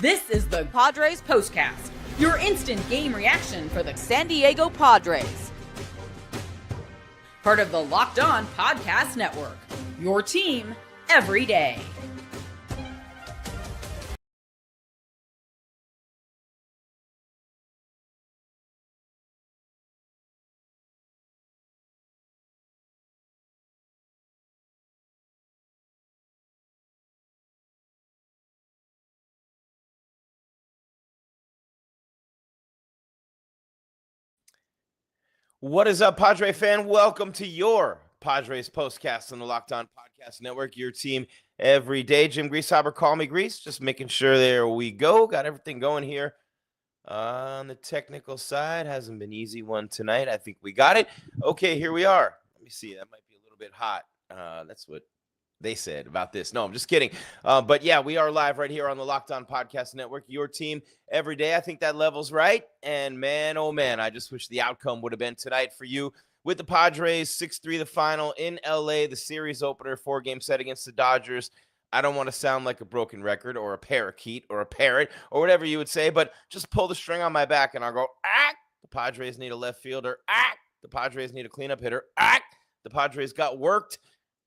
This is the Padres POSTCAST, your instant game reaction for the San Diego Padres. Part of the Locked On Podcast Network, your team every day. What is up, Padre fan? Welcome to your Padres postcast on the Locked On Podcast Network, your team every day. Jim Greasehaber, call me Grease. Just making sure there we go. Got everything going here on the technical side. Hasn't been easy one tonight. I think we got it. Okay, here we are. Let me see. That might be a little bit hot. That's what they said about this. No, I'm just kidding. But yeah, we are live right here on the Locked On Podcast Network, your team every day. I think that level's right. And man, oh man, I just wish the outcome would have been tonight for you with the Padres. 6-3 the final in LA, the series opener, 4-game set against the Dodgers. I don't want to sound like a broken record or a parakeet or a parrot or whatever you would say, but just pull the string on my back and I'll go, the Padres need a left fielder. The Padres need a cleanup hitter. The Padres got worked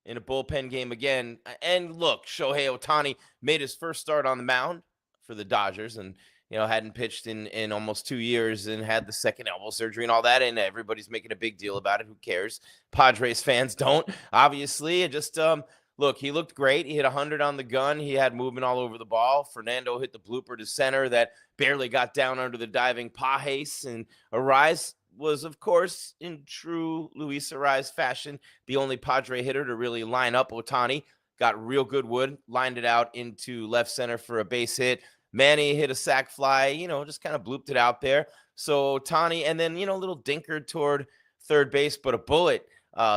in a bullpen game again. And look, Shohei Ohtani made his first start on the mound for the Dodgers and, hadn't pitched in almost 2 years and had the second elbow surgery and all that. And everybody's making a big deal about it. Who cares? Padres fans don't, obviously. It just, look, he looked great. He hit 100 on the gun. He had movement all over the ball. Fernando hit the blooper to center that barely got down under the diving Arraez. And Arraez was, of course, in true Luis Arraez fashion, the only Padre hitter to really line up Ohtani. Got real good wood, lined it out into left center for a base hit. Manny hit a sac fly, just kind of blooped it out there. So Ohtani, and then, a little dinker toward third base, but a bullet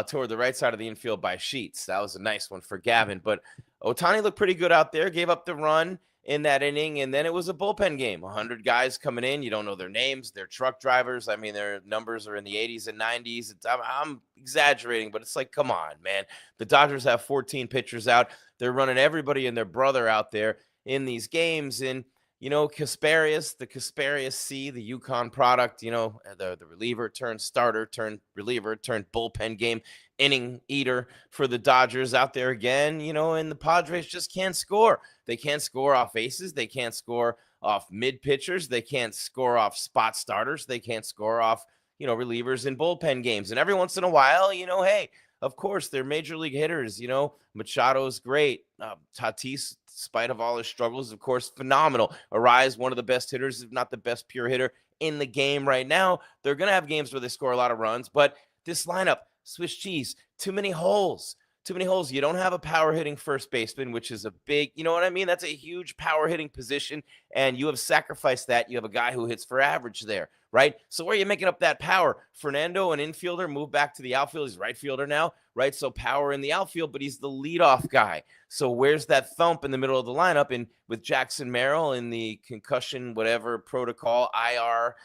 toward the right side of the infield by Sheets. That was a nice one for Gavin. But Ohtani looked pretty good out there, gave up the run in that inning, and then it was a bullpen game. 100 guys coming in. You don't know their names. They're truck drivers. I mean, their numbers are in the 80s and 90s. I'm exaggerating, but it's like, come on, man. The Dodgers have 14 pitchers out. They're running everybody and their brother out there in these games. And, Kasparius, the Kasparius C, the Yukon product, the reliever turned starter, turned reliever, turned bullpen game, inning eater for the Dodgers out there again, and the Padres just can't score. They can't score off aces. They can't score off mid pitchers. They can't score off spot starters. They can't score off, relievers in bullpen games. And every once in a while, hey, of course, they're major league hitters. Machado is great. Tatis, despite of all his struggles, of course, phenomenal. Arraez, one of the best hitters, if not the best pure hitter in the game right now. They're going to have games where they score a lot of runs, but this lineup, Swiss cheese, too many holes. You don't have a power hitting first baseman, which is a big, that's a huge power hitting position, and you have sacrificed that. You have a guy who hits for average there, right? So where are you making up that power? Fernando, an infielder, moved back to the outfield. He's right fielder now, right? So power in the outfield, but he's the leadoff guy. So where's that thump in the middle of the lineup? And with Jackson Merrill in the concussion, whatever protocol, IR,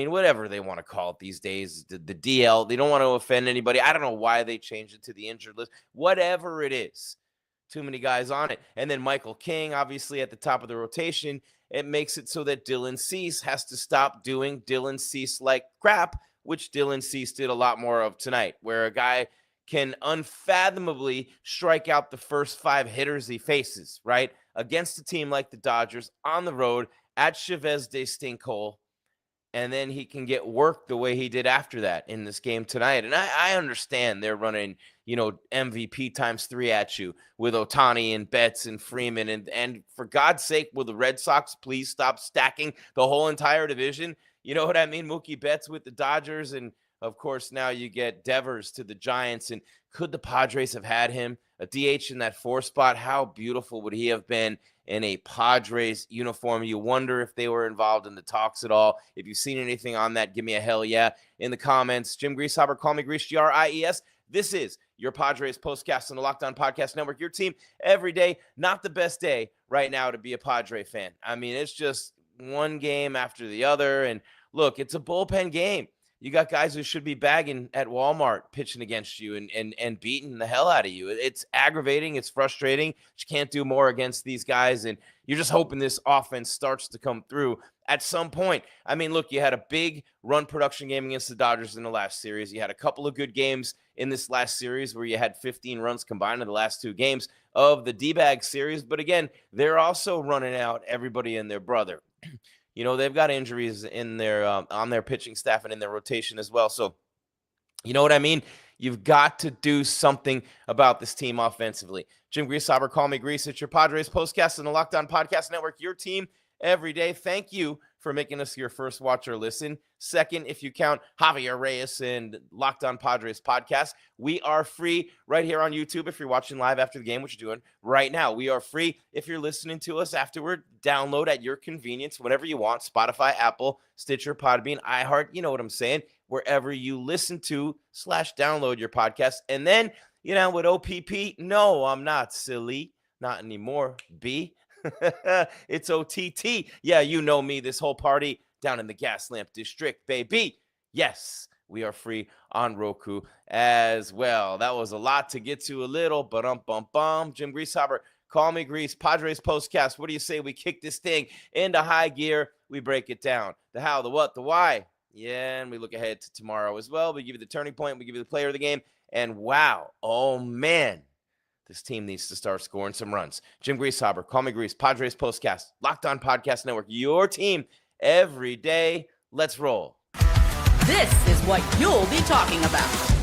whatever they want to call it these days, the DL, they don't want to offend anybody. I don't know why they changed it to the injured list. Whatever it is, too many guys on it. And then Michael King, obviously at the top of the rotation, it makes it so that Dylan Cease has to stop doing Dylan Cease-like crap, which Dylan Cease did a lot more of tonight, where a guy can unfathomably strike out the first 5 hitters he faces, right? Against a team like the Dodgers on the road at Chavez de Stinkhole. And then he can get worked the way he did after that in this game tonight. And I understand they're running, MVP times 3 at you with Ohtani and Betts and Freeman. And for God's sake, will the Red Sox please stop stacking the whole entire division? You know what I mean? Mookie Betts with the Dodgers. And, of course, now you get Devers to the Giants. And could the Padres have had him a DH in that 4 spot? How beautiful would he have been in a Padres uniform? You wonder if they were involved in the talks at all. If you've seen anything on that, give me a hell yeah in the comments. Jim Greasehaber, call me Grease, Gries. This is your Padres postcast on the Locked On Podcast Network, your team every day. Not the best day right now to be a Padre fan. It's just one game after the other. And look, it's a bullpen game. You got guys who should be bagging at Walmart pitching against you and beating the hell out of you. It's aggravating. It's frustrating. You can't do more against these guys, and you're just hoping this offense starts to come through at some point. I mean, look, you had a big run production game against the Dodgers in the last series. You had a couple of good games in this last series where you had 15 runs combined in the last 2 games of the D-bag series. But again, they're also running out everybody and their brother. You know, they've got injuries in their on their pitching staff and in their rotation as well. So, you know what I mean? You've got to do something about this team offensively. Jim Greasehaber, call me Grease. It's your Padres postcast on the Locked On Podcast Network, your team every day. Thank you for making us your first watch or listen. Second, if you count Javier Arraez and Locked On Padres podcast, we are free right here on YouTube. If you're watching live after the game, which you're doing right now, we are free. If you're listening to us afterward, download at your convenience, whenever you want. Spotify, Apple, Stitcher, Podbean, iHeart, you know what I'm saying, wherever you listen to / download your podcast. And then, you know, with OPP, no, I'm not silly. Not anymore, B. It's OTT. Yeah, you know me, this whole party down in the Gaslamp District, baby. Yes, we are free on Roku as well. That was a lot to get to, a little, but Jim Greasehaber, call me Grease. Padres postcast. What do you say we kick this thing into high gear? We break it down. The how, the what, the why. Yeah, and we look ahead to tomorrow as well. We give you the turning point. We give you the player of the game. And wow, oh man, this team needs to start scoring some runs. Jim Greasehaber, call me Grease, Padres postcast, Locked On Podcast Network, your team every day. Let's roll. This is what you'll be talking about.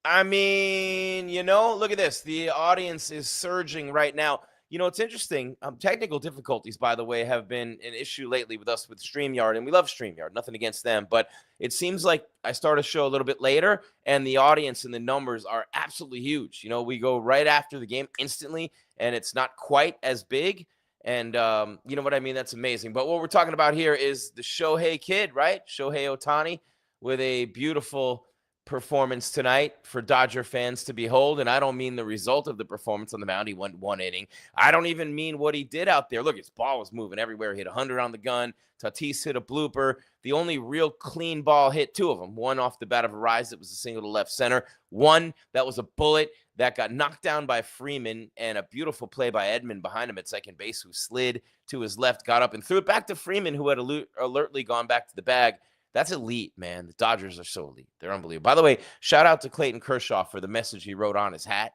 I mean, you know, look at this. The audience is surging right now. You know, it's interesting. Technical difficulties, by the way, have been an issue lately with us with StreamYard, and we love StreamYard. Nothing against them, but it seems like I start a show a little bit later, and the audience and the numbers are absolutely huge. You know, we go right after the game instantly, and it's not quite as big, and you know what I mean? That's amazing. But what we're talking about here is the Shohei kid, right? Shohei Ohtani with a beautiful performance tonight for Dodger fans to behold. And I don't mean the result of the performance on the mound. He went 1 inning. I don't even mean what he did out there. Look, his ball was moving everywhere. He hit 100 on the gun. Tatis hit a blooper. The only real clean ball hit, 2 of them. One off the bat of Arraez that was a single to left center. One that was a bullet that got knocked down by Freeman, and a beautiful play by Edman behind him at second base, who slid to his left, got up and threw it back to Freeman, who had alertly gone back to the bag. That's elite, man. The Dodgers are so elite. They're unbelievable. By the way, shout out to Clayton Kershaw for the message he wrote on his hat.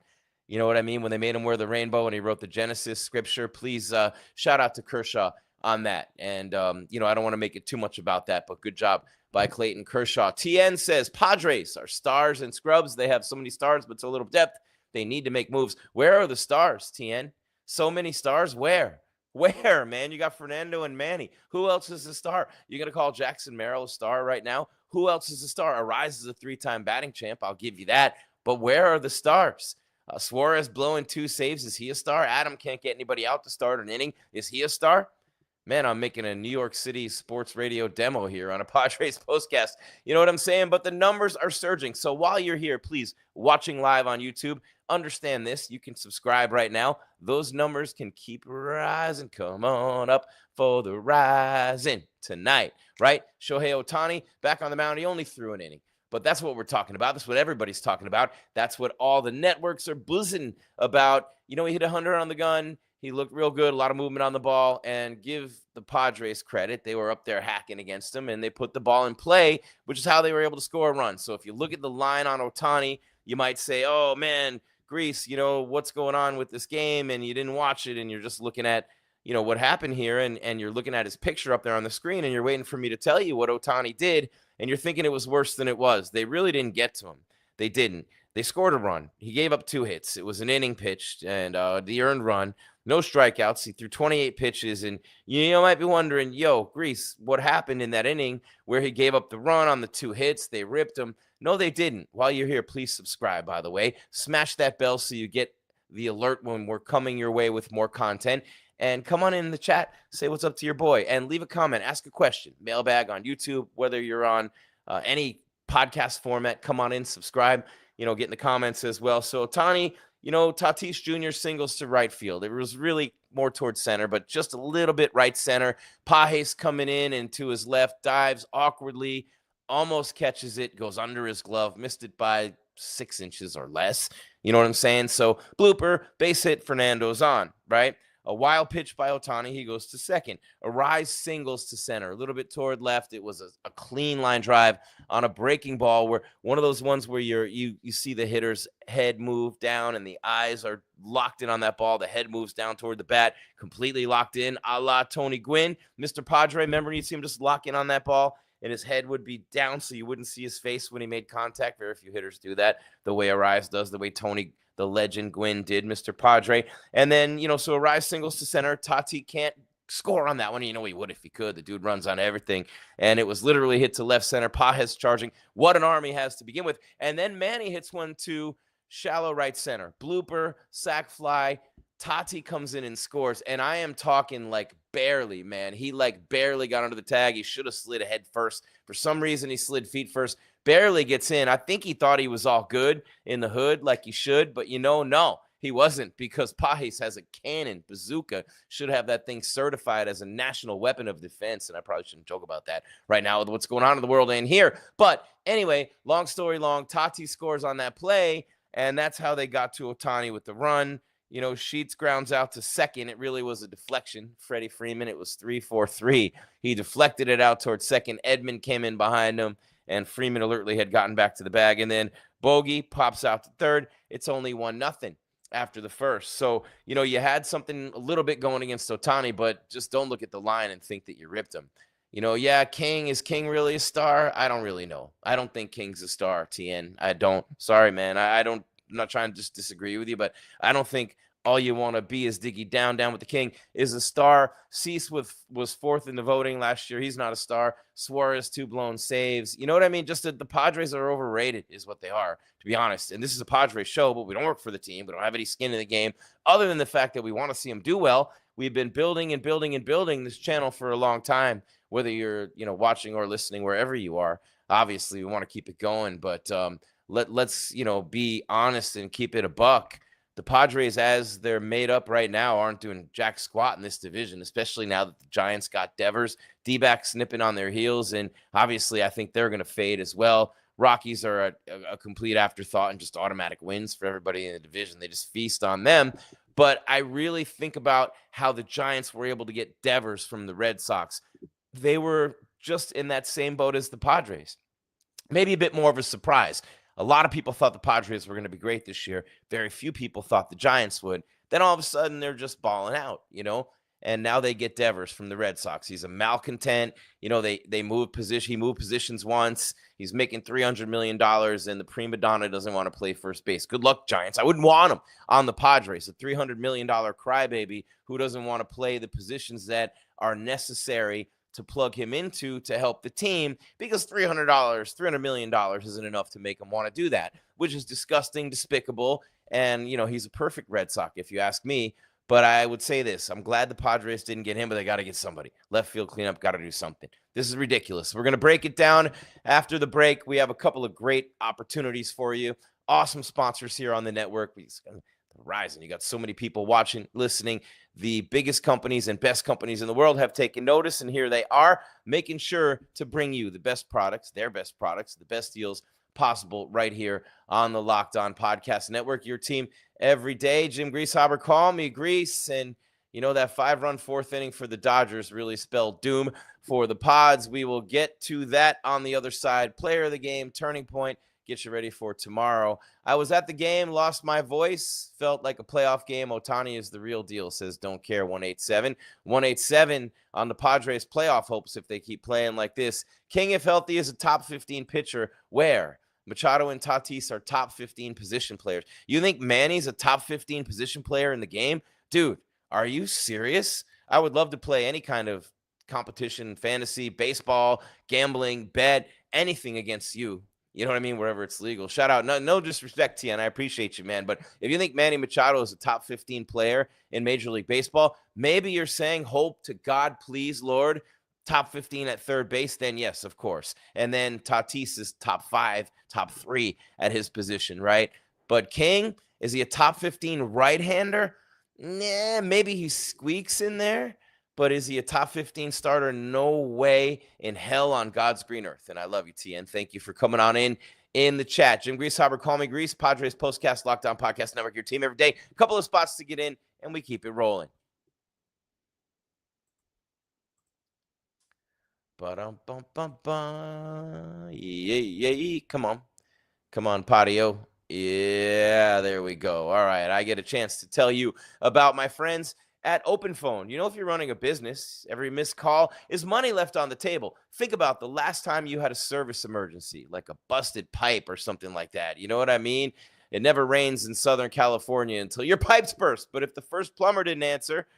You know what I mean? When they made him wear the rainbow and he wrote the Genesis scripture, please shout out to Kershaw on that. And, you know, I don't want to make it too much about that, but good job by Clayton Kershaw. TN says, Padres are stars and scrubs. They have so many stars, but so little depth. They need to make moves. Where are the stars, TN? So many stars? Where? Where, man? You got Fernando and Manny. Who else is a star? You're going to call Jackson Merrill a star right now? Who else is a star? Arraez is a 3-time batting champ. I'll give you that. But where are the stars? Suarez blowing 2 saves. Is he a star? Adam can't get anybody out to start an inning. Is he a star? Man, I'm making a New York City sports radio demo here on a Padres postcast. You know what I'm saying? But the numbers are surging. So while you're here, please, watching live on YouTube, understand this. You can subscribe right now. Those numbers can keep rising. Come on up for the rising tonight, right? Shohei Ohtani back on the mound. He only threw an inning. But that's what we're talking about. That's what everybody's talking about. That's what all the networks are buzzing about. You know, he hit 100 on the gun. He looked real good, a lot of movement on the ball, and give the Padres credit. They were up there hacking against him, and they put the ball in play, which is how they were able to score a run. So if you look at the line on Ohtani, you might say, oh, man, Grease, you know, what's going on with this game? And you didn't watch it, and you're just looking at, you know, what happened here, and you're looking at his picture up there on the screen, and you're waiting for me to tell you what Ohtani did, and you're thinking it was worse than it was. They really didn't get to him. They didn't. They scored a run. He gave up 2 hits. It was an inning pitched, and the earned run. No strikeouts. He threw 28 pitches, and you might be wondering, yo, Grease, what happened in that inning where he gave up the run on the 2 hits? They ripped him. No, they didn't. While you're here, please subscribe, by the way. Smash that bell so you get the alert when we're coming your way with more content. And come on in the chat, say what's up to your boy, and leave a comment, ask a question. Mailbag on YouTube, whether you're on any podcast format, come on in, subscribe, you know, get in the comments as well. So Ohtani, Tatis Jr. singles to right field. It was really more towards center, but just a little bit right center. Pages coming in and to his left, dives awkwardly, almost catches it, goes under his glove, missed it by 6 inches or less. You know what I'm saying? So blooper, base hit, Fernando's on, right? A wild pitch by Ohtani, he goes to second. Arraez singles to center, a little bit toward left. It was a clean line drive on a breaking ball, where one of those ones where you see the hitter's head move down and the eyes are locked in on that ball. The head moves down toward the bat, completely locked in, a la Tony Gwynn. Mr. Padre, remember you see him just lock in on that ball, and his head would be down so you wouldn't see his face when he made contact. Very few hitters do that the way Arraez does, the way Tony, the legend Gwynn, did, Mr. Padre. And then, so Arraez singles to center. Tati can't score on that one. He would if he could. The dude runs on everything. And it was literally hit to left center. Pages charging. What an arm he has to begin with. And then Manny hits one to shallow right center. Blooper, sac fly. Tati comes in and scores, and I am talking like barely, man. He barely got under the tag. He should have slid head first. For some reason, he slid feet first. Barely gets in. I think he thought he was all good in the hood like he should, but no, he wasn't, because Pages has a cannon bazooka. Should have that thing certified as a national weapon of defense, and I probably shouldn't joke about that right now with what's going on in the world and here. But anyway, long story long, Tati scores on that play, and that's how they got to Ohtani with the run. Sheets grounds out to second. It really was a deflection. Freddie Freeman, it was 3-4-3. He deflected it out towards second. Edman came in behind him, and Freeman alertly had gotten back to the bag. And then Bogey pops out to third. It's only 1-0 after the first. So, you had something a little bit going against Ohtani, but just don't look at the line and think that you ripped him. King, is King really a star? I don't really know. I don't think King's a star, TN. I don't. Sorry, man. I don't. I'm not trying to just disagree with you, but I don't think all you want to be is Diggy down with the King is a star. Cease was fourth in the voting last year. He's not a star. Suarez, 2 blown saves. You know what I mean? Just that the Padres are overrated is what they are, to be honest. And this is a Padres show, but we don't work for the team. We don't have any skin in the game other than the fact that we want to see them do well. We've been building and building and building this channel for a long time, whether you're, watching or listening, wherever you are. Obviously, we want to keep it going, but let's be honest and keep it a buck. The Padres, as they're made up right now, aren't doing jack squat in this division, especially now that the Giants got Devers, D-backs snipping on their heels, and obviously I think they're going to fade as well. Rockies are a complete afterthought and just automatic wins for everybody in the division. They just feast on them. But I really think about how the Giants were able to get Devers from the Red Sox. They were just in that same boat as the Padres. Maybe a bit more of a surprise. A lot of people thought the Padres were going to be great this year. Very few people thought the Giants would. Then all of a sudden, they're just balling out, And now they get Devers from the Red Sox. He's a malcontent. They move position. He moved positions once. He's making $300 million, and the prima donna doesn't want to play first base. Good luck, Giants. I wouldn't want him on the Padres. A $300 million crybaby who doesn't want to play the positions that are necessary to plug him into to help the team, because $300 million isn't enough to make him want to do that, which is disgusting, despicable. And, he's a perfect Red Sox, if you ask me. But I would say this. I'm glad the Padres didn't get him, but they got to get somebody. Left field cleanup, got to do something. This is ridiculous. We're going to break it down after the break. We have a couple of great opportunities for you. Awesome sponsors here on the network. Rising. You got so many people watching, listening. The biggest companies and best companies in the world have taken notice, and here they are, making sure to bring you the best products, their best products, the best deals possible right here on the Locked On Podcast Network. Your team every day. Jim Greasehaber, call me Grease. And that 5-run 4th inning for the Dodgers really spelled doom for the Pods. We will get to that on the other side. Player of the game, turning point. Get you ready for tomorrow. I was at the game, lost my voice, felt like a playoff game. Ohtani is the real deal, says Don't Care 187. 187 on the Padres playoff hopes if they keep playing like this. King, if healthy, is a top 15 pitcher. Where? Machado and Tatis are top 15 position players. You think Manny's a top 15 position player in the game? Dude, are you serious? I would love to play any kind of competition, fantasy, baseball, gambling, bet, anything against you. You know what I mean? Wherever it's legal. Shout out. No disrespect to you, and I appreciate you, man. But if you think Manny Machado is a top 15 player in Major League Baseball, maybe you're saying, hope to God, please, Lord, top 15 at third base, then yes, of course. And then Tatis is top 5, top 3 at his position, right? But King, Is he a top 15 right-hander? Nah, maybe he squeaks in there, but is he a top 15 starter? No way in hell on God's green earth. And I love you, TN. Thank you for coming on in the chat. Jim Greasehaber, call me Grease, Padres Postcast, Lockdown Podcast Network, your team every day. A couple of spots to get in, and we keep it rolling. Ba-dum-bum-bum-bum. Yeah. Come on, Patio. Yeah, there we go. All right, I get a chance to tell you about my friends at Open Phone. You know, if you're running a business, every missed call is money left on the table. Think about the last time you had a service emergency, like a busted pipe or something like that. You know what I mean? It never rains in Southern California until your pipes burst. But if the first plumber didn't answer,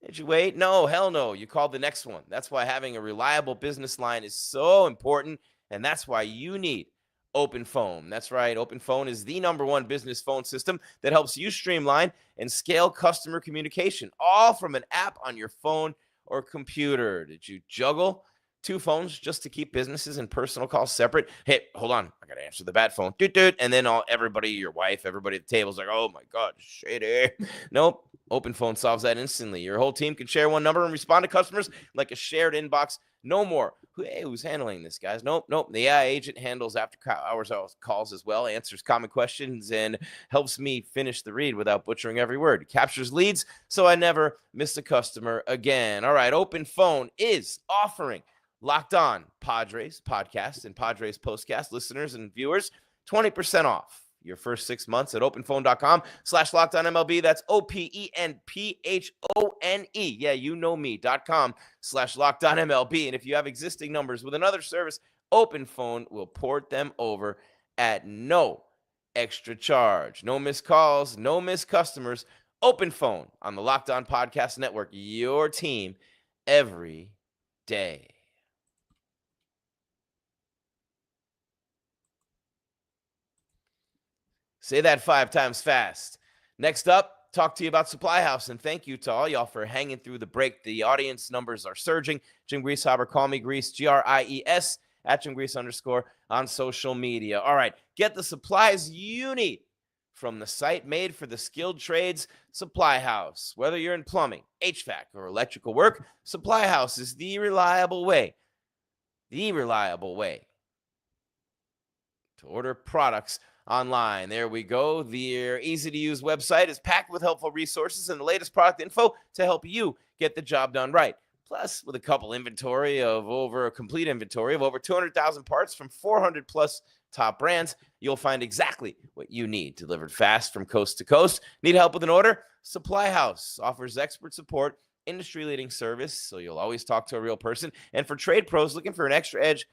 did you wait? No, hell no. You called the next one. That's why having a reliable business line is so important, and that's why you need Open Phone. That's right. Open Phone is the #1 business phone system that helps you streamline and scale customer communication, all from an app on your phone or computer. Did you juggle 2 phones just to keep businesses and personal calls separate? Hey, hold on. I got to answer the bat phone. And then everybody, your wife, everybody at the table is like, oh my God, shady. Nope. Open Phone solves that instantly. Your whole team can share one number and respond to customers like a shared inbox. No more. Hey, who's handling this, guys? Nope. The AI agent handles after hours calls as well, answers common questions, and helps me finish the read without butchering every word. Captures leads, so I never miss a customer again. All right, Open Phone is offering Locked On Padres podcast and Padres Postcast listeners and viewers 20% off your first 6 months at openphone.com/LockedOnMLB. That's OPENPHONE. Yeah, you know me.com/LockedOnMLB. And if you have existing numbers with another service, Open Phone will port them over at no extra charge. No missed calls, no missed customers. Open Phone on the Locked On Podcast Network, your team every day. Say that 5 times fast. Next up, talk to you about Supply House, and thank you to all y'all for hanging through the break. The audience numbers are surging. Jim Greasehaber, call me Grease, GRIES, at Jim Grease _ on social media. All right, get the supplies you need from the site made for the skilled trades, Supply House. Whether you're in plumbing, HVAC, or electrical work, Supply House is the reliable way to order products online. There we go. Their easy-to-use website is packed with helpful resources and the latest product info to help you get the job done right. Plus, with a complete inventory of over 200,000 parts from 400 plus top brands, you'll find exactly what you need delivered fast from coast to coast. Need help with an order? Supply House offers expert support, industry-leading service, so you'll always talk to a real person. And for trade pros looking for an extra edge,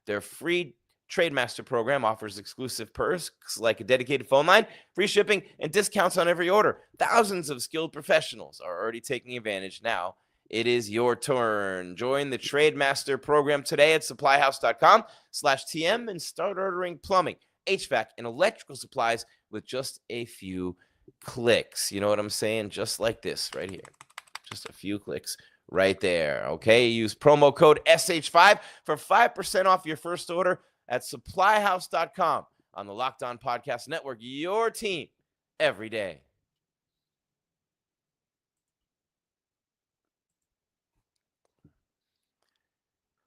their free Trademaster program offers exclusive perks like a dedicated phone line, free shipping, and discounts on every order. Thousands of skilled professionals are already taking advantage. Now it is your turn. Join the Trademaster program today at supplyhouse.com/TM and start ordering plumbing, HVAC, and electrical supplies with just a few clicks. You know what I'm saying? Just like this right here. Just a few clicks right there. Okay. Use promo code SH5 for 5% off your first order at supplyhouse.com on the Locked On Podcast Network, your team every day.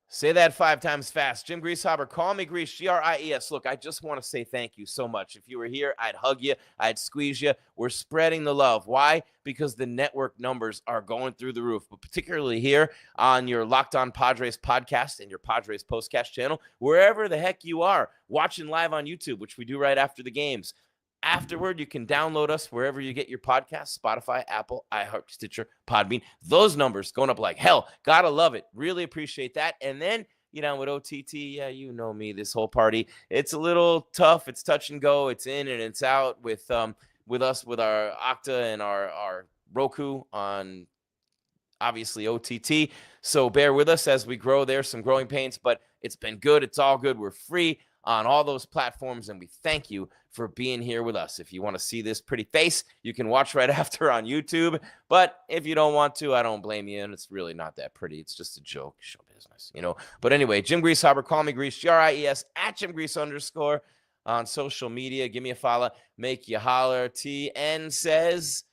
Say that 5 times fast. Jim Greasehaber, call me Grease, GRIES. Look, I just want to say thank you so much. If you were here, I'd hug you. I'd squeeze you. We're spreading the love. Why? Because the network numbers are going through the roof, but particularly here on your Locked On Padres podcast and your Padres Postcast channel, wherever the heck you are, watching live on YouTube, which we do right after the games. Afterward, you can download us wherever you get your podcasts, Spotify, Apple, iHeart, Stitcher, Podbean. Those numbers going up like hell. Gotta love it. Really appreciate that. And then, with OTT, you know me, this whole party. It's a little tough. It's touch and go. It's in and it's out with us, with our Okta and our Roku on, obviously, OTT. So bear with us as we grow. There's some growing pains, but it's been good. It's all good. We're free on all those platforms, and we thank you for being here with us. If you want to see this pretty face, you can watch right after on YouTube, but if you don't want to, I don't blame you, and it's really not that pretty. It's just a joke, show business, But anyway, Jim Greasehaber, call me Grease, GRIES, at Jim Grease _ on social media. Give me a follow. Make you holler. TN says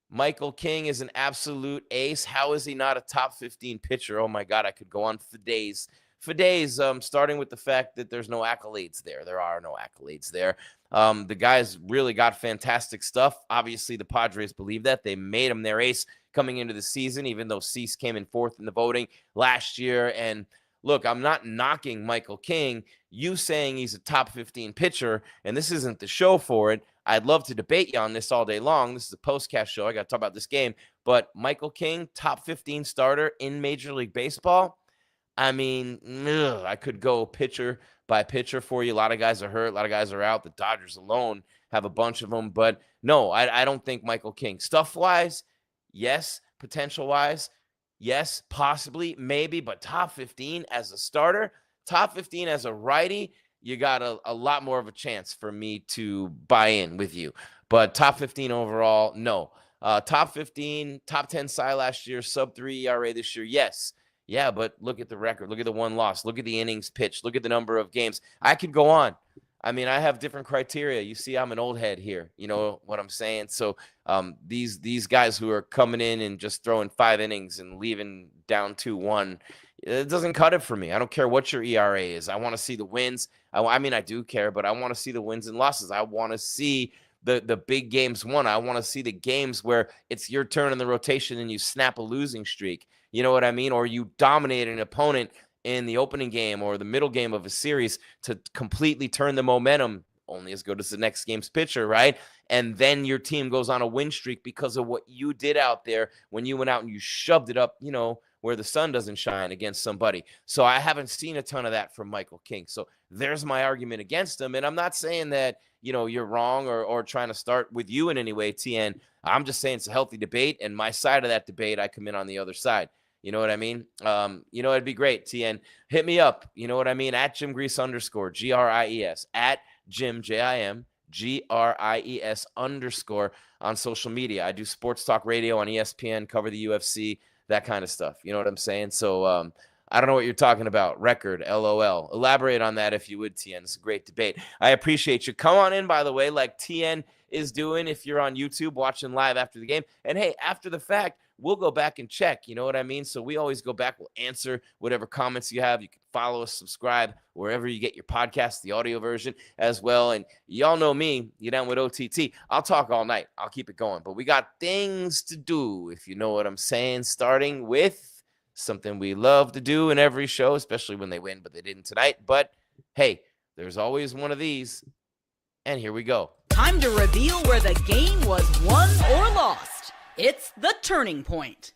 Michael King is an absolute ace. How is he not a top 15 pitcher? Oh my God, I could go on for days. Starting with the fact that there's no accolades there. There are no accolades there. The guy's really got fantastic stuff. Obviously, the Padres believe that. They made him their ace coming into the season, even though Cease came in fourth in the voting last year. And look, I'm not knocking Michael King. You saying he's a top 15 pitcher, and this isn't the show for it. I'd love to debate you on this all day long. This is a postcast show. I got to talk about this game. But Michael King, top 15 starter in Major League Baseball. I mean, I could go pitcher by pitcher for you. A lot of guys are hurt. A lot of guys are out. The Dodgers alone have a bunch of them. But no, I don't think Michael King. Stuff-wise, yes. Potential-wise, yes. Possibly, maybe. But top 15 as a starter, top 15 as a righty, you got a lot more of a chance for me to buy in with you. But top 15 overall, no. Top 15, top 10 Cy last year, sub 3 ERA this year, yes. Yeah, but look at the record. Look at the one loss. Look at the innings pitched. Look at the number of games. I could go on. I mean, I have different criteria. You see, I'm an old head here. You know what I'm saying? So these guys who are coming in and just throwing 5 innings and leaving down 2-1, it doesn't cut it for me. I don't care what your ERA is. I want to see the wins. I mean, I do care, but I want to see the wins and losses. I want to see the big games won. I want to see the games where it's your turn in the rotation and you snap a losing streak. You know what I mean? Or you dominate an opponent in the opening game or the middle game of a series to completely turn the momentum, only as good as the next game's pitcher, right? And then your team goes on a win streak because of what you did out there when you went out and you shoved it up, where the sun doesn't shine against somebody. So I haven't seen a ton of that from Michael King. So there's my argument against him. And I'm not saying that, you're wrong or trying to start with you in any way, TN. I'm just saying it's a healthy debate. And my side of that debate, I come in on the other side. You know what I mean? It'd be great, TN. Hit me up. You know what I mean? At Jim Grease _ GRIES. At Jim, JIM, GRIES _ on social media. I do sports talk radio on ESPN, cover the UFC, that kind of stuff. You know what I'm saying? So I don't know what you're talking about. Record, LOL. Elaborate on that if you would, TN. It's a great debate. I appreciate you. Come on in, by the way, like TN is doing if you're on YouTube watching live after the game. And hey, after the fact, we'll go back and check. You know what I mean? So we always go back. We'll answer whatever comments you have. You can follow us, subscribe, wherever you get your podcast, the audio version as well. And y'all know me. You're down with OTT. I'll talk all night. I'll keep it going. But we got things to do, if you know what I'm saying, starting with something we love to do in every show, especially when they win, but they didn't tonight. But hey, there's always one of these. And here we go. Time to reveal where the game was won or lost. It's the turning point.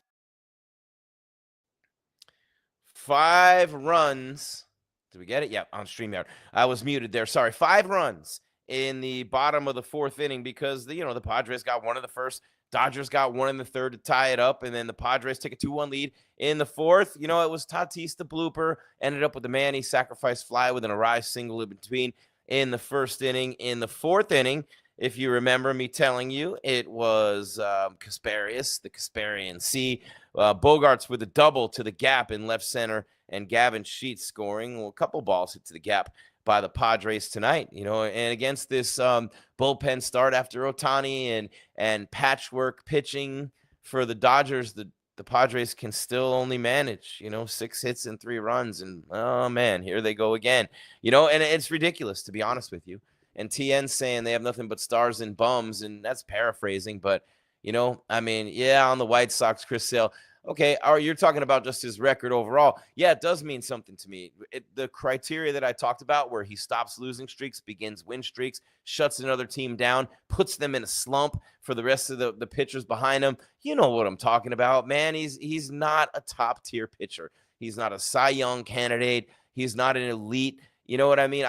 5 runs. Did we get it? Yeah, on StreamYard. I was muted there. Sorry. 5 runs in the bottom of the 4th inning because the Padres got one in the first. Dodgers got one in the third to tie it up, and then the Padres take a 2-1 lead in the 4th. It was Tatis, the blooper, ended up with the Manny sacrifice fly with an Arraez single in between in the 1st inning. In the 4th inning, if you remember me telling you, it was Kasparius, the Kasparian C. Bogarts with a double to the gap in left center, and Gavin Sheets scoring. Well, a couple balls hit to the gap by the Padres tonight, and against this bullpen start after Ohtani and patchwork pitching for the Dodgers, the Padres can still only manage, 6 hits and 3 runs. And, oh, man, here they go again, and it's ridiculous, to be honest with you. And TN's saying they have nothing but stars and bums, and that's paraphrasing. But, on the White Sox, Chris Sale. Okay, you're talking about just his record overall. Yeah, it does mean something to me. The criteria that I talked about where he stops losing streaks, begins win streaks, shuts another team down, puts them in a slump for the rest of the pitchers behind him. You know what I'm talking about, man. He's not a top-tier pitcher. He's not a Cy Young candidate. He's not an elite. You know what I mean?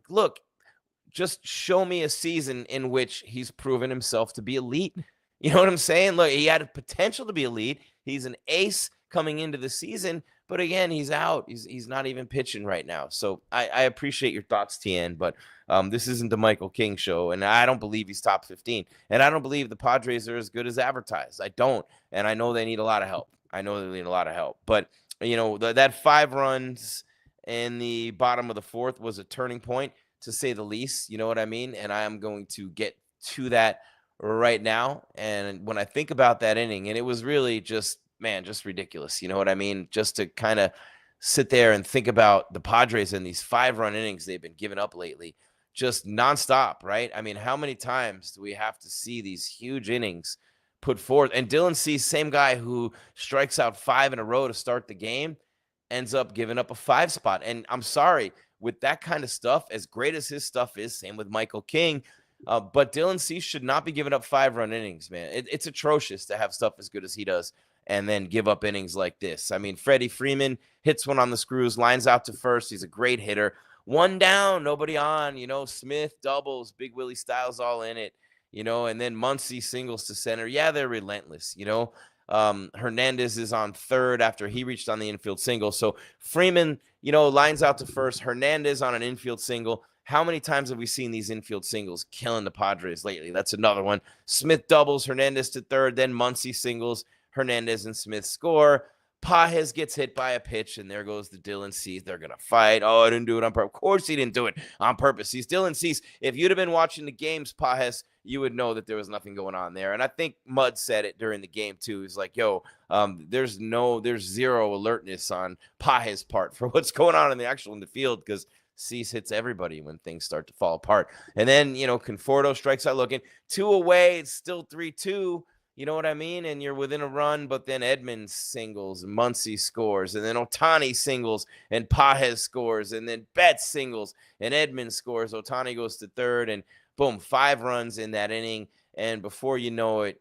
Look, just show me a season in which he's proven himself to be elite. You know what I'm saying? Look, he had potential to be elite. He's an ace coming into the season, but again, he's out. He's not even pitching right now. So I appreciate your thoughts, TN, but this isn't the Michael King show, and I don't believe he's top 15. And I don't believe the Padres are as good as advertised. I don't, and I know they need a lot of help. But, that 5 runs in the bottom of the 4th was a turning point. to say the least. You know what I mean? And I am going to get to that right now. And when I think about that inning, and it was really just, man, just ridiculous. You know what I mean? Just to kind of sit there and think about the Padres and these 5-run innings they've been giving up lately, just nonstop, right? I mean, how many times do we have to see these huge innings put forth? And Dylan Cease, same guy who strikes out 5 in a row to start the game, ends up giving up a 5 spot. And I'm sorry, with that kind of stuff, as great as his stuff is, same with Michael King, but Dylan Cease should not be giving up 5-run innings, man. It's atrocious to have stuff as good as he does and then give up innings like this. I mean, Freddie Freeman hits one on the screws, lines out to first. He's a great hitter. 1 down, nobody on, Smith doubles, Big Willie Styles all in it, and then Muncy singles to center. Yeah, they're relentless, Hernandez is on third after he reached on the infield single. So Freeman, lines out to first. Hernandez on an infield single. How many times have we seen these infield singles killing the Padres lately? That's another one. Smith doubles, Hernandez to third, then Muncy singles, Hernandez and Smith score. Pages gets hit by a pitch, and there goes the Dylan Cease. They're going to fight. Oh, I didn't do it on purpose. Of course he didn't do it on purpose. He's Dylan Cease. If you'd have been watching the games, Pages, you would know that there was nothing going on there. And I think Mud said it during the game, too. He's like, there's zero alertness on Pages' part for what's going on in the field, because Cease hits everybody when things start to fall apart. And then, Conforto strikes out looking. 2 away. It's still 3-2. You know what I mean? And you're within a run, but then Edmonds singles, Muncy scores, and then Ohtani singles, and Pages scores, and then Betts singles, and Edmonds scores. Ohtani goes to third, and boom, 5 runs in that inning. And before you know it,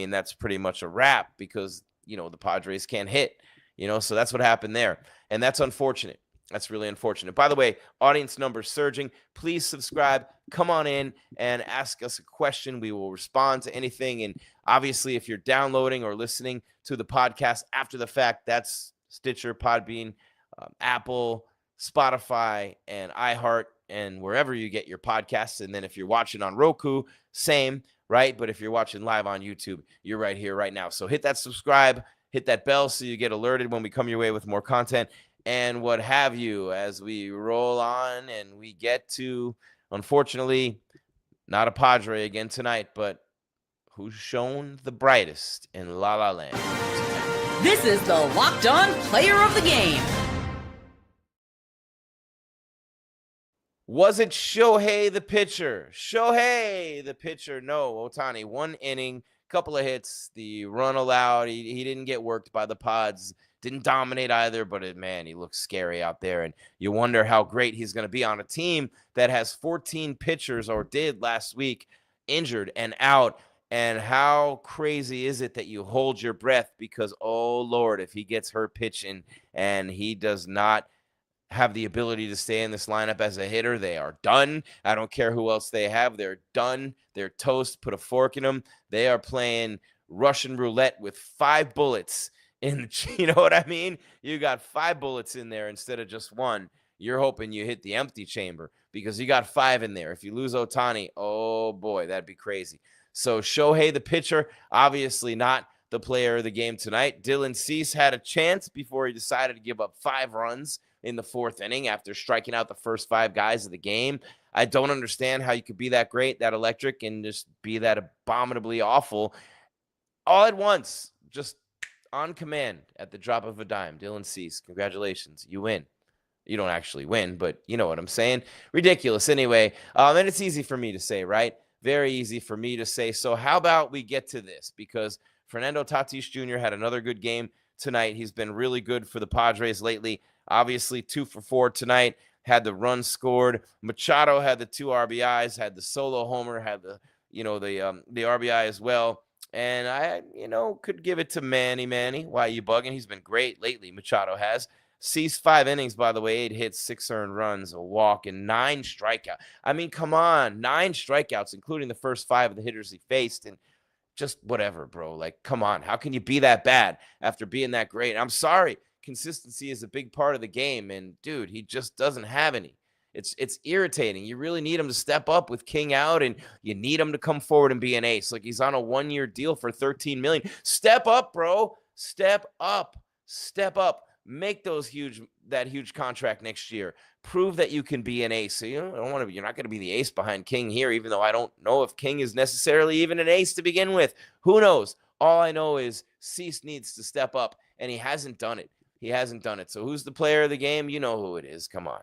that's pretty much a wrap, because, the Padres can't hit, so that's what happened there. And that's unfortunate. That's really unfortunate. By the way, audience numbers surging. Please subscribe. Come on in and ask us a question. We will respond to anything. And obviously, if you're downloading or listening to the podcast after the fact, that's Stitcher, Podbean, Apple, Spotify, and iHeart, and wherever you get your podcasts. And then if you're watching on Roku, same, right? But if you're watching live on YouTube, you're right here, right now. So hit that subscribe, hit that bell so you get alerted when we come your way with more content and what have you, as we roll on and we get to, unfortunately, not a Padre again tonight, but who's shown the brightest in La La Land. This is the Locked On Player of the Game. Was it Shohei the pitcher? Shohei the pitcher. No, Ohtani, 1 inning, couple of hits, the run allowed. He didn't get worked by the Pods. Didn't dominate either, but man, he looks scary out there. And you wonder how great he's going to be on a team that has 14 pitchers, or did last week, injured and out. And how crazy is it that you hold your breath because, oh, Lord, if he gets hurt pitching and he does not have the ability to stay in this lineup as a hitter, they are done. I don't care who else they have. They're done. They're toast. Put a fork in them. They are playing Russian roulette with 5 bullets. You know what I mean? You got 5 bullets in there instead of just 1. You're hoping you hit the empty chamber because you got 5 in there. If you lose Ohtani, oh boy, that'd be crazy. So Shohei, the pitcher, obviously not the player of the game tonight. Dylan Cease had a chance before he decided to give up 5 runs in the 4th inning after striking out the first 5 guys of the game. I don't understand how you could be that great, that electric, and just be that abominably awful all at once. Just on command at the drop of a dime. Dylan Cease, congratulations. You win. You don't actually win, but you know what I'm saying. Ridiculous anyway. And it's easy for me to say, right? Very easy for me to say. So how about we get to this? Because Fernando Tatis Jr. had another good game tonight. He's been really good for the Padres lately. Obviously 2 for 4 tonight. Had the run scored. Machado had the 2 RBIs, had the solo homer, had the RBI as well. And I, could give it to Manny. Why are you bugging? He's been great lately. Machado has. Cease 5 innings, by the way, 8 hits, 6 earned runs, a walk, and 9 strikeouts. I mean, come on, 9 strikeouts, including the first 5 of the hitters he faced. And just whatever, bro. Like, come on. How can you be that bad after being that great? I'm sorry. Consistency is a big part of the game. And, dude, he just doesn't have any. It's irritating. You really need him to step up with King out, and you need him to come forward and be an ace. Like, he's on a 1-year deal for $13 million. Step up, bro. Step up. Step up. Make those huge that huge contract next year. Prove that you can be an ace. So, you're not going to be the ace behind King here, even though I don't know if King is necessarily even an ace to begin with. Who knows? All I know is Cease needs to step up, and he hasn't done it. So who's the player of the game? You know who it is. Come on.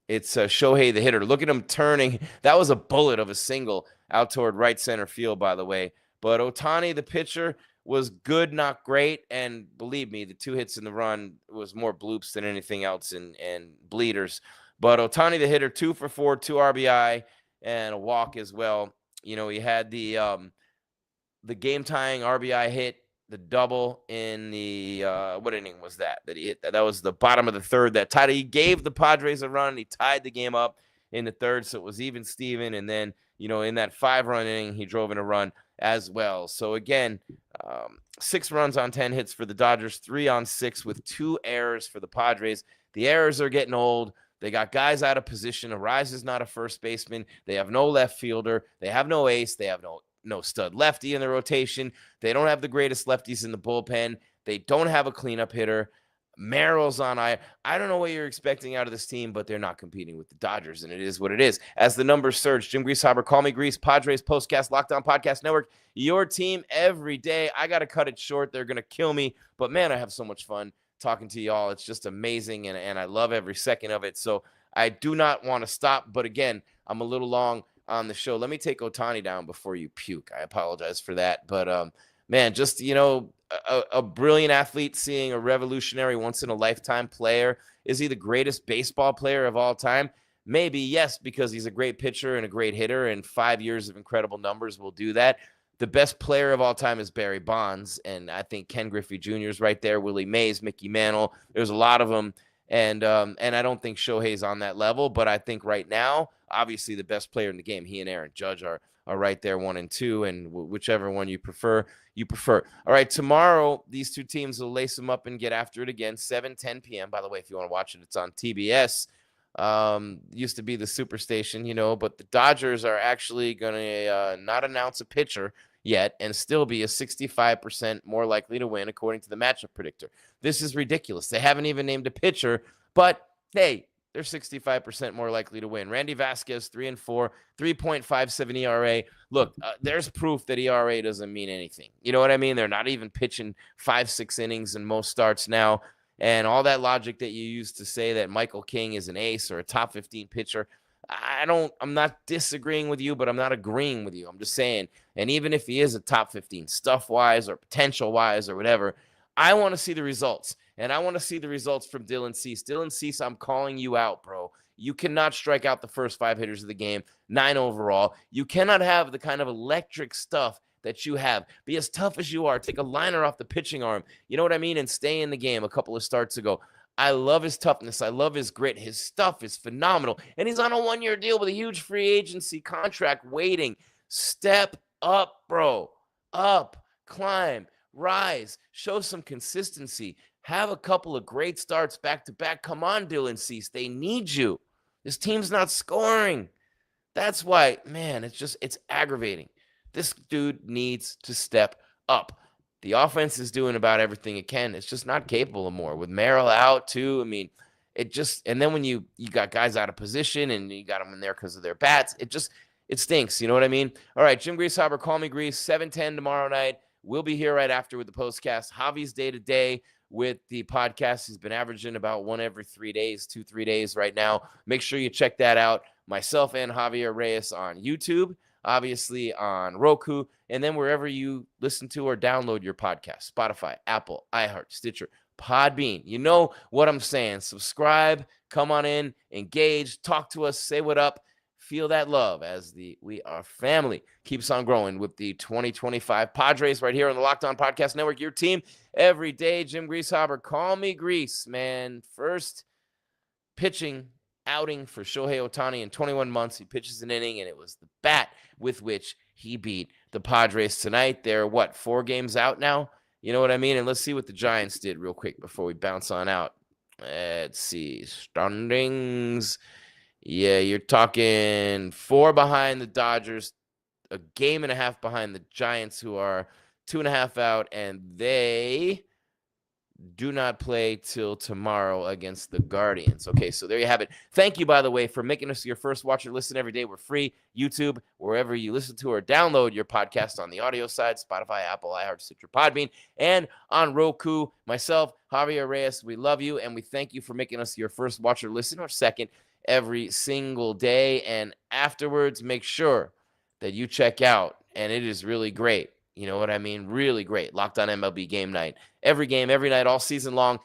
It's Shohei, the hitter. Look at him turning. That was a bullet of a single out toward right center field, by the way. But Ohtani, the pitcher, was good, not great. And believe me, the 2 hits in the run was more bloops than anything else and bleeders. But Ohtani, the hitter, 2 for 4, 2 RBI, and a walk as well. He had the game-tying RBI hit, the double in the what inning was that he hit? That was the bottom of the third that tied it. He gave the Padres a run, and he tied the game up in the third, so it was even Steven. And then, in that 5-run inning, he drove in a run as well. So again, 6 runs on 10 hits for the Dodgers, 3 on 6 with 2 errors for the Padres. The errors are getting old. They got guys out of position. Arraez is not a first baseman. They have no left fielder. They have no ace. They have no stud lefty in the rotation. They don't have the greatest lefties in the bullpen. They don't have a cleanup hitter. Merrill's on IR. I don't know what you're expecting out of this team, but they're not competing with the Dodgers, and it is what it is. As the numbers surge, Jim Greasehaber, call me Grease, Padres, POSTCAST, Locked On Podcast Network, your team every day. I got to cut it short. They're going to kill me, but man, I have so much fun talking to y'all. It's just amazing, and I love every second of it. So I do not want to stop, but again, I'm a little long on the show. Let me take Ohtani down before you puke. I apologize for that, but man, just a brilliant athlete, seeing a revolutionary, once-in-a-lifetime player. Is he the greatest baseball player of all time? Maybe, yes, because he's a great pitcher and a great hitter, and 5 years of incredible numbers will do that. The best player of all time is Barry Bonds, and I think Ken Griffey Jr. is right there, Willie Mays, Mickey Mantle. There's a lot of them, and I don't think Shohei's on that level, but I think right now, obviously the best player in the game, he and Aaron Judge are right there, 1 and 2, and whichever one you prefer. All right, tomorrow, these 2 teams will lace them up and get after it again, 7:10 p.m. By the way, if you want to watch it, it's on TBS. Used to be the Superstation, but the Dodgers are actually going to not announce a pitcher yet and still be a 65% more likely to win, according to the matchup predictor. This is ridiculous. They haven't even named a pitcher, but hey, they're 65% more likely to win. Randy Vasquez, 3-4, 3.57 ERA. Look, there's proof that ERA doesn't mean anything. You know what I mean? They're not even pitching 5-6 innings in most starts now. And all that logic that you used to say that Michael King is an ace or a top 15 pitcher, I'm not disagreeing with you, but I'm not agreeing with you. I'm just saying, and even if he is a top 15 stuff-wise or potential-wise or whatever, I want to see the results. And I want to see the results from Dylan Cease. Dylan Cease, I'm calling you out, bro. You cannot strike out the first 5 hitters of the game, 9 overall. You cannot have the kind of electric stuff that you have. Be as tough as you are. Take a liner off the pitching arm. You know what I mean? And stay in the game a couple of starts ago. I love his toughness. I love his grit. His stuff is phenomenal. And he's on a 1-year deal with a huge free agency contract waiting. Step up, bro. Up. Climb. Rise. Show some consistency. Have a couple of great starts back-to-back. Come on, Dylan Cease. They need you. This team's not scoring. That's why, man, it's aggravating. This dude needs to step up. The offense is doing about everything it can. It's just not capable of more. With Merrill out, too, I mean, and then when you got guys out of position and you got them in there because of their bats, it stinks. You know what I mean? All right, Jim Greasehaber, call me Grease, 7:10 tomorrow night. We'll be here right after with the postcast. Javi's day-to-day with the podcast. He's been averaging about 1 every 3 days, 2-3 days right now. Make sure you check that out. Myself and Javier Arraez on YouTube, obviously on Roku, and then wherever you listen to or download your podcast, Spotify, Apple, iHeart, Stitcher, Podbean. You know what I'm saying. Subscribe, come on in, engage, talk to us, say what up. Feel that love as We Are Family keeps on growing with the 2025 Padres right here on the Locked On Podcast Network. Your team every day. Jim Greasehaber, call me Grease, man. First pitching outing for Shohei Ohtani in 21 months. He pitches an inning, and it was the bat with which he beat the Padres tonight. They're, 4 games out now? You know what I mean? And let's see what the Giants did real quick before we bounce on out. Let's see. Standings. Yeah, you're talking 4 behind the Dodgers, a game and a half behind the Giants, who are 2.5 out, and they do not play till tomorrow against the Guardians. Okay, so there you have it. Thank you, by the way, for making us your first watch or listen every day. We're free. YouTube, wherever you listen to or download your podcast on the audio side, Spotify, Apple, iHeart, Stitcher, Podbean, and on Roku. Myself, Javier Arraez, we love you, and we thank you for making us your first watch or listen or second every single day. And afterwards, make sure that you check out, and it is really great. You know what I mean? Really great. Locked On MLB Game Night. Every game, every night, all season long.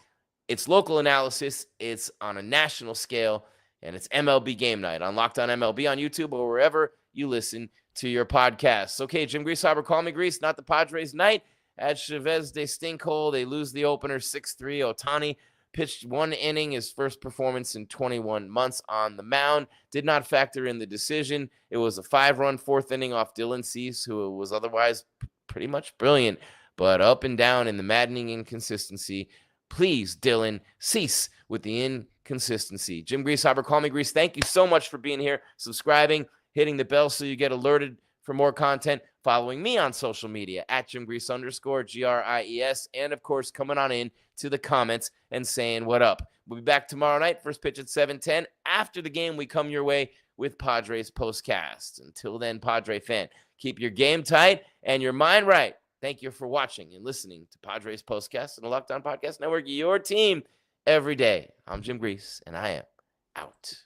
It's local analysis. It's on a national scale. And it's MLB Game Night on Locked On MLB on YouTube or wherever you listen to your podcasts. Okay, Jim Greasehaber, call me Grease. Not the Padres night. At Chavez, they stinkhole. They lose the opener 6-3. Ohtani pitched 1 inning, his first performance in 21 months on the mound. Did not factor in the decision. It was a 5-run 4th inning off Dylan Cease, who was otherwise pretty much brilliant, but up and down in the maddening inconsistency. Please, Dylan, cease with the inconsistency. Jim Greasehaber, call me Grease. Thank you so much for being here, subscribing, hitting the bell so you get alerted for more content, following me on social media at JimGrease_GRIES, and of course, coming on in to the comments and saying what up. We'll be back tomorrow night, first pitch at 7:10. After the game, we come your way with Padres Postcast. Until then, Padre fan, keep your game tight and your mind right. Thank you for watching and listening to Padres Postcast and the Locked On Podcast Network, your team every day. I'm Jim Grease, and I am out.